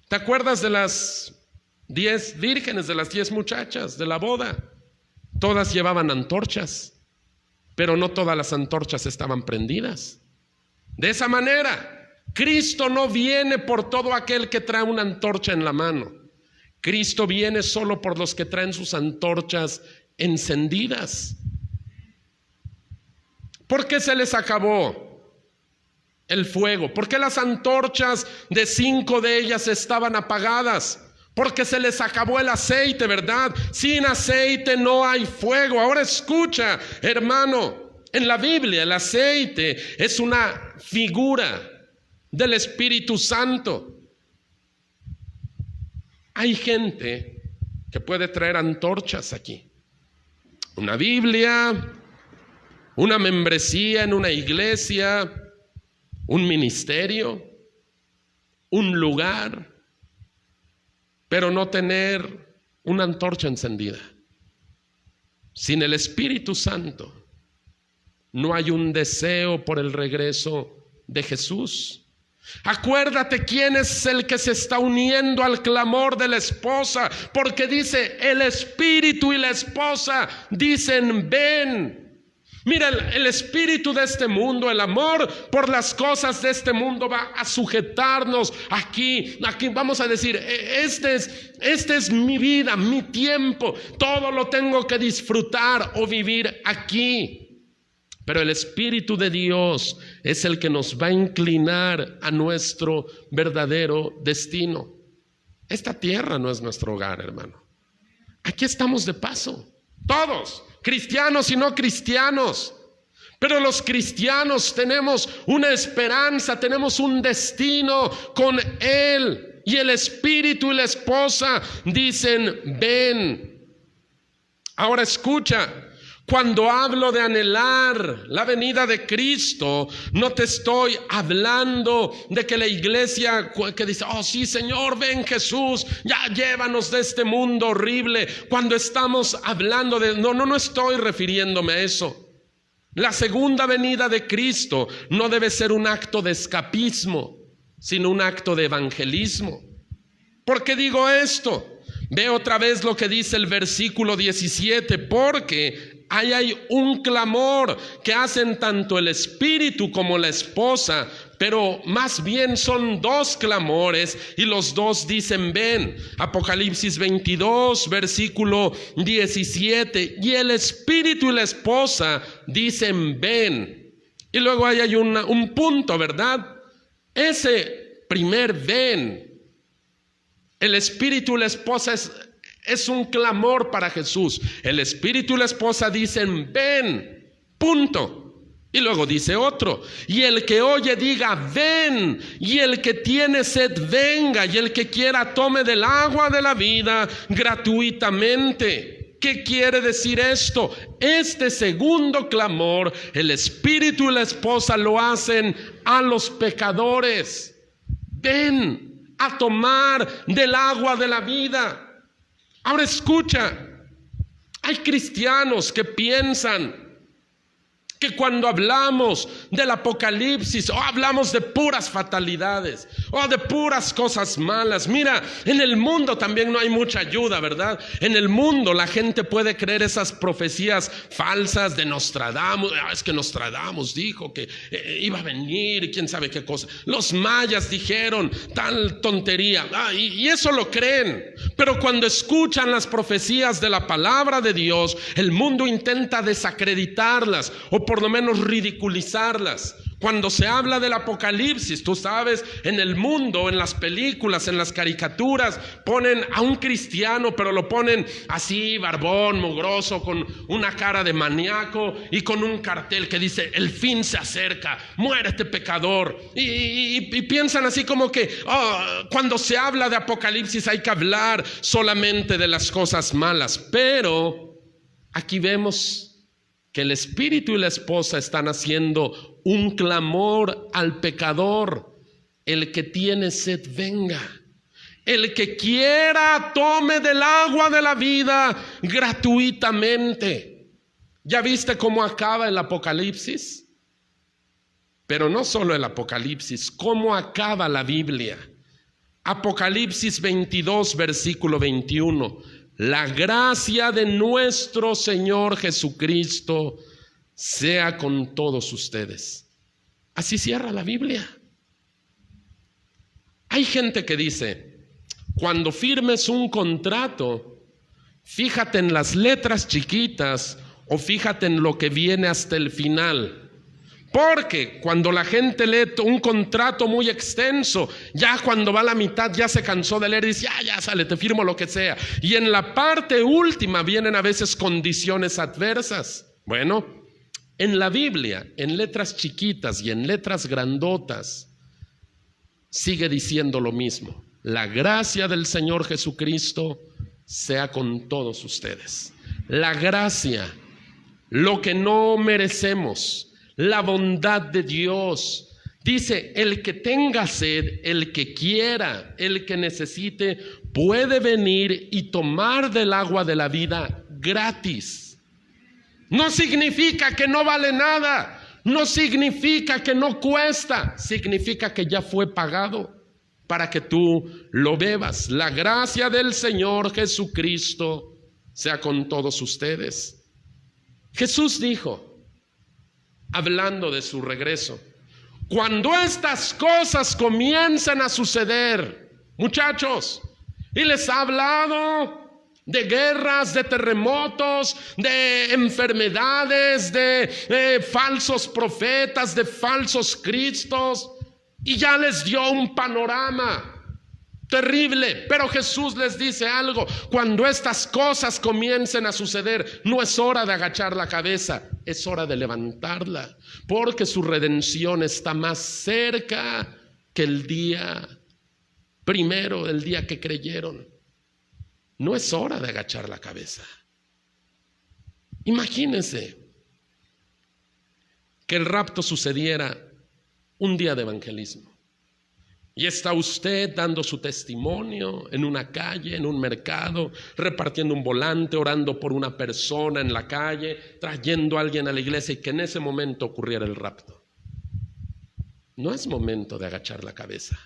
¿Te acuerdas de las 10 vírgenes de las 10 muchachas de la boda. Todas llevaban antorchas, pero no todas las antorchas estaban prendidas. De esa manera, Cristo no viene por todo aquel que trae una antorcha en la mano. Cristo viene solo por los que traen sus antorchas encendidas. ¿Por qué se les acabó el fuego? ¿Por qué las antorchas de 5 de ellas estaban apagadas? Porque se les acabó el aceite, ¿verdad? Sin aceite no hay fuego. Ahora escucha, hermano, en la Biblia el aceite es una figura del Espíritu Santo. Hay gente que puede traer antorchas aquí. Una Biblia, una membresía en una iglesia, un ministerio, un lugar, pero no tener una antorcha encendida. Sin el Espíritu Santo no hay un deseo por el regreso de Jesús. Acuérdate quién es el que se está uniendo al clamor de la esposa, porque dice el espíritu y la esposa dicen ven. Mira, el espíritu de este mundo, el amor por las cosas de este mundo va a sujetarnos aquí vamos a decir, este es mi vida, mi tiempo, todo lo tengo que disfrutar o vivir aquí. Pero el Espíritu de Dios es el que nos va a inclinar a nuestro verdadero destino. Esta tierra no es nuestro hogar, hermano. Aquí estamos de paso, todos, cristianos y no cristianos. Pero los cristianos tenemos una esperanza, tenemos un destino con Él. Y el Espíritu y la esposa dicen, ven. Ahora escucha. Cuando hablo de anhelar la venida de Cristo, no te estoy hablando de que la iglesia que dice, oh sí Señor, ven Jesús, ya llévanos de este mundo horrible. Cuando estamos hablando de, no estoy refiriéndome a eso. La segunda venida de Cristo no debe ser un acto de escapismo, sino un acto de evangelismo. ¿Por qué digo esto? Ve otra vez lo que dice el versículo 17, porque ahí hay un clamor que hacen tanto el espíritu como la esposa, pero más bien son 2 clamores y los 2 dicen ven. Apocalipsis 22, versículo 17, y el espíritu y la esposa dicen ven. Y luego ahí hay un punto, ¿verdad? Ese primer ven, el espíritu y la esposa es un clamor para Jesús. El espíritu y la esposa dicen ven, punto. Y luego dice otro, y el que oye diga ven, y el que tiene sed venga, y el que quiera tome del agua de la vida gratuitamente. ¿Qué quiere decir esto? Este segundo clamor, el espíritu y la esposa lo hacen a los pecadores. Ven a tomar del agua de la vida. Ahora escucha, hay cristianos que piensan que cuando hablamos del Apocalipsis o hablamos de puras fatalidades o de puras cosas malas, mira, en el mundo también no hay mucha ayuda, ¿verdad? En el mundo la gente puede creer esas profecías falsas de Nostradamus. Es que Nostradamus dijo que iba a venir y quién sabe qué cosa. Los mayas dijeron tal tontería, y eso lo creen. Pero cuando escuchan las profecías de la palabra de Dios, el mundo intenta desacreditarlas o por lo menos ridiculizarlas. Cuando se habla del Apocalipsis, tú sabes, en el mundo, en las películas, en las caricaturas, ponen a un cristiano, pero lo ponen así, barbón, mugroso, con una cara de maníaco y con un cartel que dice, el fin se acerca, muérete pecador. Y piensan así como que cuando se habla de Apocalipsis hay que hablar solamente de las cosas malas. Pero aquí vemos que el espíritu y la esposa están haciendo un clamor al pecador. El que tiene sed venga, el que quiera tome del agua de la vida gratuitamente. ¿Ya viste cómo acaba el Apocalipsis? Pero no solo el Apocalipsis, cómo acaba la Biblia. Apocalipsis 22, versículo 21. La gracia de nuestro Señor Jesucristo sea con todos ustedes. Así cierra la Biblia. Hay gente que dice, cuando firmes un contrato, fíjate en las letras chiquitas o fíjate en lo que viene hasta el final. Porque cuando la gente lee un contrato muy extenso, ya cuando va a la mitad ya se cansó de leer y dice, ya sale, te firmo lo que sea. Y en la parte última vienen a veces condiciones adversas. Bueno, en la Biblia, en letras chiquitas y en letras grandotas, sigue diciendo lo mismo. La gracia del Señor Jesucristo sea con todos ustedes. La gracia, lo que no merecemos, la bondad de Dios. Dice, el que tenga sed, el que quiera, el que necesite, puede venir y tomar del agua de la vida gratis. No significa que no vale nada, no significa que no cuesta, significa que ya fue pagado para que tú lo bebas. La gracia del Señor Jesucristo sea con todos ustedes. Jesús dijo, hablando de su regreso, cuando estas cosas comiencen a suceder, muchachos, y les ha hablado de guerras, de terremotos, de enfermedades, de falsos profetas, de falsos cristos, y ya les dio un panorama terrible. Pero Jesús les dice algo: cuando estas cosas comiencen a suceder, no es hora de agachar la cabeza, es hora de levantarla, porque su redención está más cerca que el día primero, el día que creyeron. No es hora de agachar la cabeza. Imagínense que el rapto sucediera un día de evangelismo. Y está usted dando su testimonio en una calle, en un mercado, repartiendo un volante, orando por una persona en la calle, trayendo a alguien a la iglesia, y que en ese momento ocurriera el rapto. No es momento de agachar la cabeza,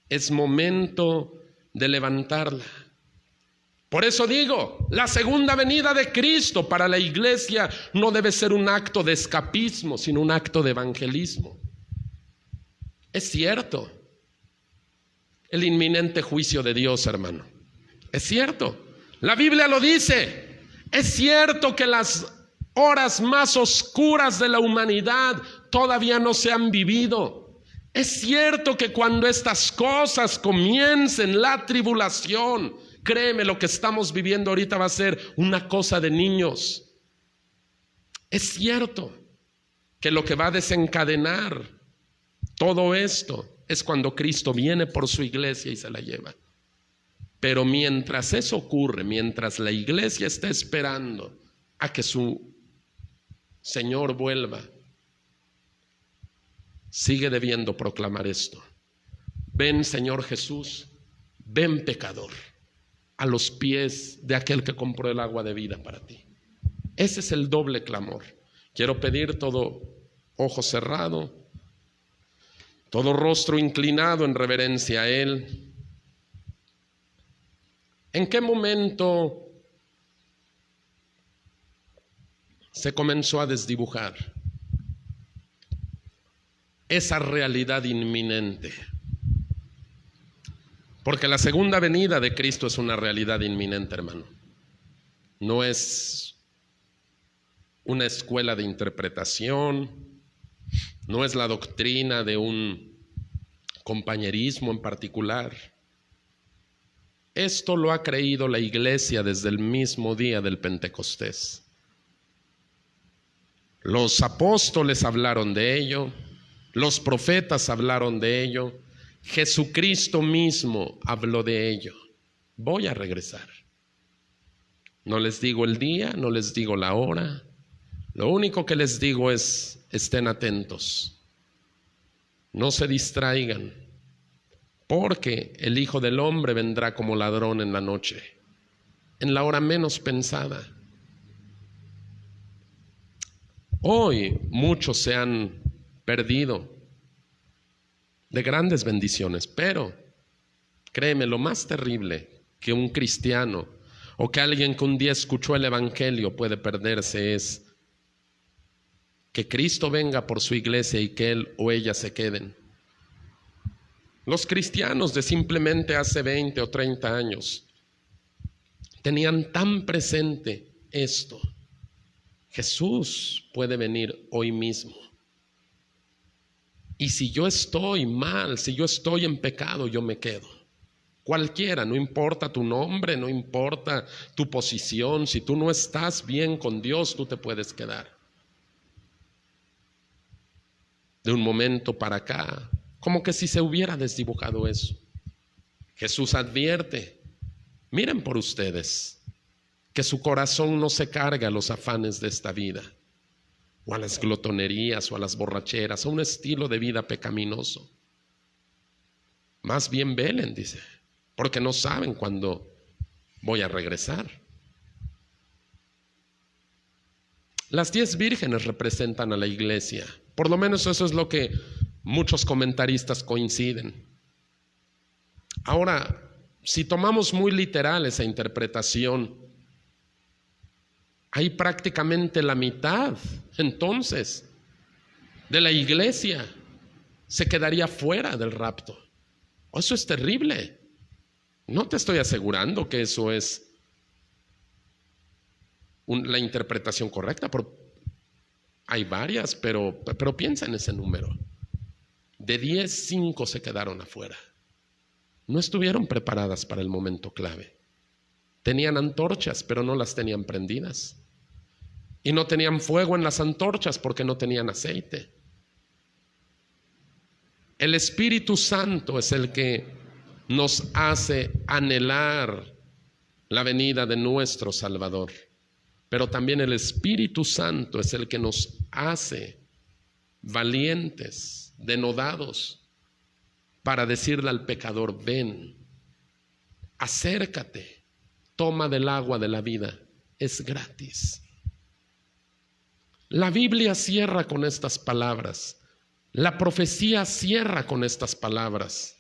es momento de levantarla. Por eso digo, la segunda venida de Cristo para la iglesia no debe ser un acto de escapismo, sino un acto de evangelismo. Es cierto el inminente juicio de Dios, hermano. Es cierto, la Biblia lo dice. Es cierto que las horas más oscuras de la humanidad todavía no se han vivido. Es cierto que cuando estas cosas comiencen, la tribulación, créeme, lo que estamos viviendo ahorita va a ser una cosa de niños. Es cierto que lo que va a desencadenar todo esto es cuando Cristo viene por su iglesia y se la lleva. Pero mientras eso ocurre, mientras la iglesia está esperando a que su Señor vuelva, sigue debiendo proclamar esto: ven, Señor Jesús, ven, pecador, a los pies de aquel que compró el agua de vida para ti. Ese es el doble clamor. Quiero pedir todo ojo cerrado, todo rostro inclinado en reverencia a Él. ¿En qué momento se comenzó a desdibujar esa realidad inminente? Porque la segunda venida de Cristo es una realidad inminente, hermano. No es una escuela de interpretación, no es la doctrina de un compañerismo en particular. Esto lo ha creído la iglesia desde el mismo día del Pentecostés. Los apóstoles hablaron de ello, los profetas hablaron de ello, Jesucristo mismo habló de ello. Voy a regresar. No les digo el día, no les digo la hora. Lo único que les digo es: estén atentos, no se distraigan, porque el Hijo del Hombre vendrá como ladrón en la noche, en la hora menos pensada. Hoy muchos se han perdido de grandes bendiciones, pero Créeme, lo más terrible que un cristiano o que alguien que un día escuchó el evangelio puede perderse es que Cristo venga por su iglesia y que él o ella se queden. Los cristianos de simplemente hace 20 o 30 años tenían tan presente esto: Jesús puede venir hoy mismo. Y si yo estoy mal, si yo estoy en pecado, yo me quedo. Cualquiera, no importa tu nombre, no importa tu posición, si tú no estás bien con Dios, tú te puedes quedar. De un momento para acá, como que si se hubiera desdibujado eso. Jesús advierte: miren por ustedes, que su corazón no se cargue a los afanes de esta vida, o a las glotonerías, o a las borracheras, a un estilo de vida pecaminoso. Más bien velen, dice, porque no saben cuándo voy a regresar. Las 10 vírgenes representan a la iglesia. Por lo menos eso es lo que muchos comentaristas coinciden. Ahora, si tomamos muy literal esa interpretación, hay prácticamente la mitad, entonces, de la iglesia se quedaría fuera del rapto. Eso es terrible. No te estoy asegurando que eso es la interpretación correcta, hay varias, pero piensa en ese número. De 10, 5 se quedaron afuera. No estuvieron preparadas para el momento clave. Tenían antorchas, pero no las tenían prendidas. Y no tenían fuego en las antorchas porque no tenían aceite. El Espíritu Santo es el que nos hace anhelar la venida de nuestro Salvador. Pero también el Espíritu Santo es el que nos hace valientes, denodados, para decirle al pecador: ven, acércate, toma del agua de la vida, es gratis. La Biblia cierra con estas palabras, la profecía cierra con estas palabras: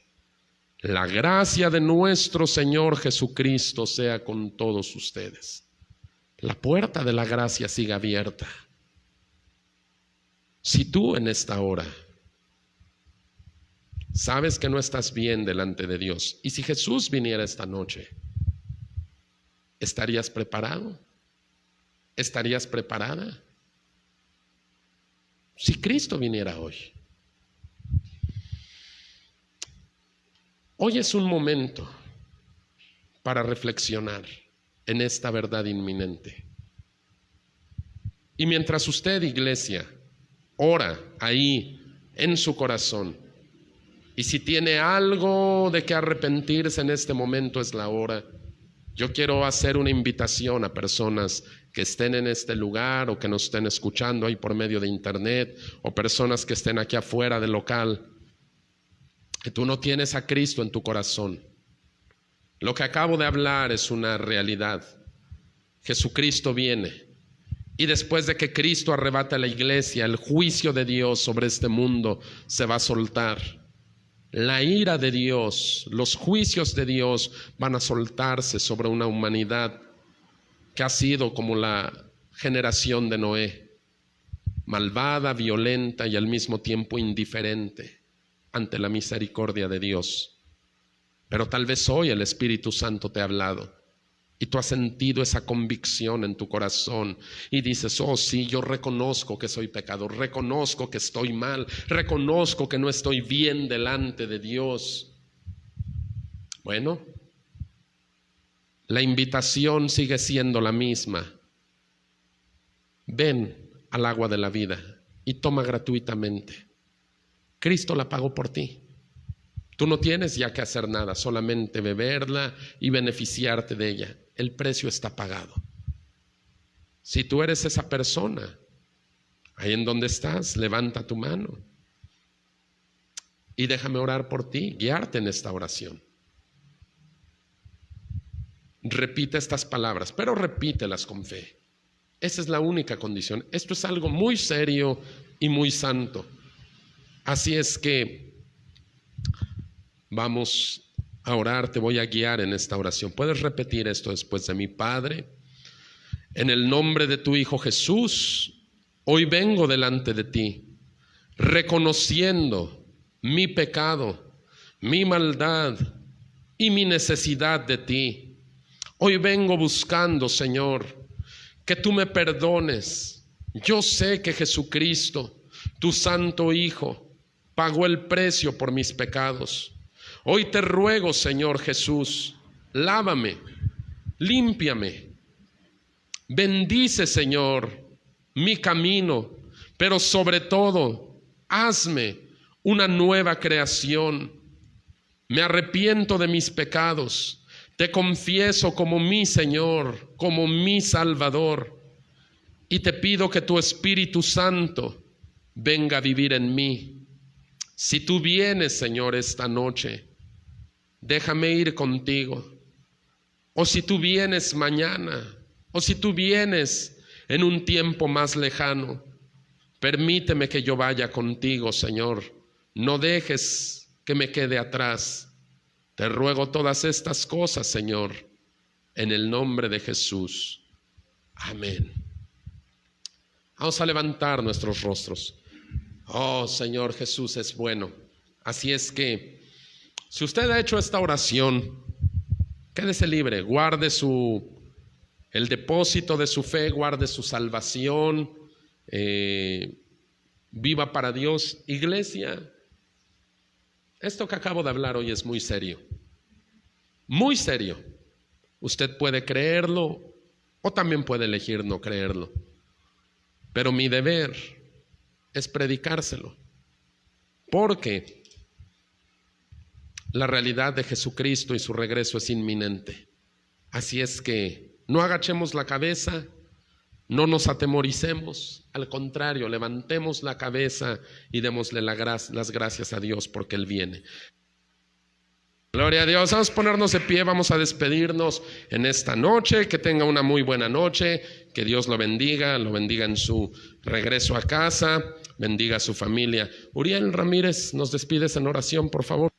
la gracia de nuestro Señor Jesucristo sea con todos ustedes. La puerta de la gracia sigue abierta. Si tú en esta hora sabes que no estás bien delante de Dios, y si Jesús viniera esta noche, ¿estarías preparado? ¿Estarías preparada? Si Cristo viniera hoy. Hoy es un momento para reflexionar en esta verdad inminente. Y mientras usted, iglesia, ora ahí en su corazón, y si tiene algo de que arrepentirse en este momento, es la hora. Yo quiero hacer una invitación a personas que estén en este lugar o que nos estén escuchando ahí por medio de internet, o personas que estén aquí afuera del local, que tú no tienes a Cristo en tu corazón. Lo que acabo de hablar es una realidad. Jesucristo viene, y después de que Cristo arrebate a la iglesia, el juicio de Dios sobre este mundo se va a soltar. La ira de Dios, los juicios de Dios van a soltarse sobre una humanidad que ha sido como la generación de Noé, malvada, violenta y al mismo tiempo indiferente ante la misericordia de Dios. Pero tal vez hoy el Espíritu Santo te ha hablado y tú has sentido esa convicción en tu corazón y dices: oh sí, yo reconozco que soy pecador, reconozco que estoy mal, reconozco que no estoy bien delante de Dios. Bueno, la invitación sigue siendo la misma. Ven al agua de la vida y toma gratuitamente. Cristo la pagó por ti. Tú no tienes ya que hacer nada, solamente beberla y beneficiarte de ella. El precio está pagado. Si tú eres esa persona, ahí en donde estás, levanta tu mano y déjame orar por ti, guiarte en esta oración. Repite estas palabras, pero repítelas con fe. Esa es la única condición. Esto es algo muy serio y muy santo. Así es que vamos a orar, te voy a guiar en esta oración. ¿Puedes repetir esto después de mí? Padre, en el nombre de tu Hijo Jesús, hoy vengo delante de ti, reconociendo mi pecado, mi maldad y mi necesidad de ti. Hoy vengo buscando, Señor, que tú me perdones. Yo sé que Jesucristo, tu Santo Hijo, pagó el precio por mis pecados. Hoy te ruego, Señor Jesús, lávame, límpiame. Bendice, Señor, mi camino, pero sobre todo, hazme una nueva creación. Me arrepiento de mis pecados. Te confieso como mi Señor, como mi Salvador. Y te pido que tu Espíritu Santo venga a vivir en mí. Si tú vienes, Señor, esta noche, déjame ir contigo. O si tú vienes mañana, o si tú vienes en un tiempo más lejano, permíteme que yo vaya contigo, Señor. No dejes que me quede atrás. Te ruego todas estas cosas, Señor, en el nombre de Jesús. Amén. Vamos a levantar nuestros rostros. Oh, Señor Jesús es bueno. Así es que, si usted ha hecho esta oración, quédese libre, guarde el depósito de su fe, guarde su salvación, viva para Dios. Iglesia, esto que acabo de hablar hoy es muy serio, muy serio. Usted puede creerlo o también puede elegir no creerlo, pero mi deber es predicárselo, porque la realidad de Jesucristo y su regreso es inminente. Así es que no agachemos la cabeza, no nos atemoricemos, al contrario, levantemos la cabeza y démosle las gracias a Dios porque Él viene. Gloria a Dios. Vamos a ponernos de pie, vamos a despedirnos en esta noche. Que tenga una muy buena noche, que Dios lo bendiga en su regreso a casa, bendiga a su familia. Uriel Ramírez, nos despides en oración, por favor.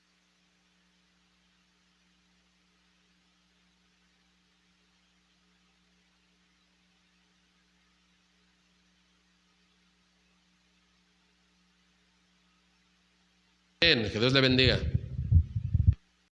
Bien, que Dios le bendiga.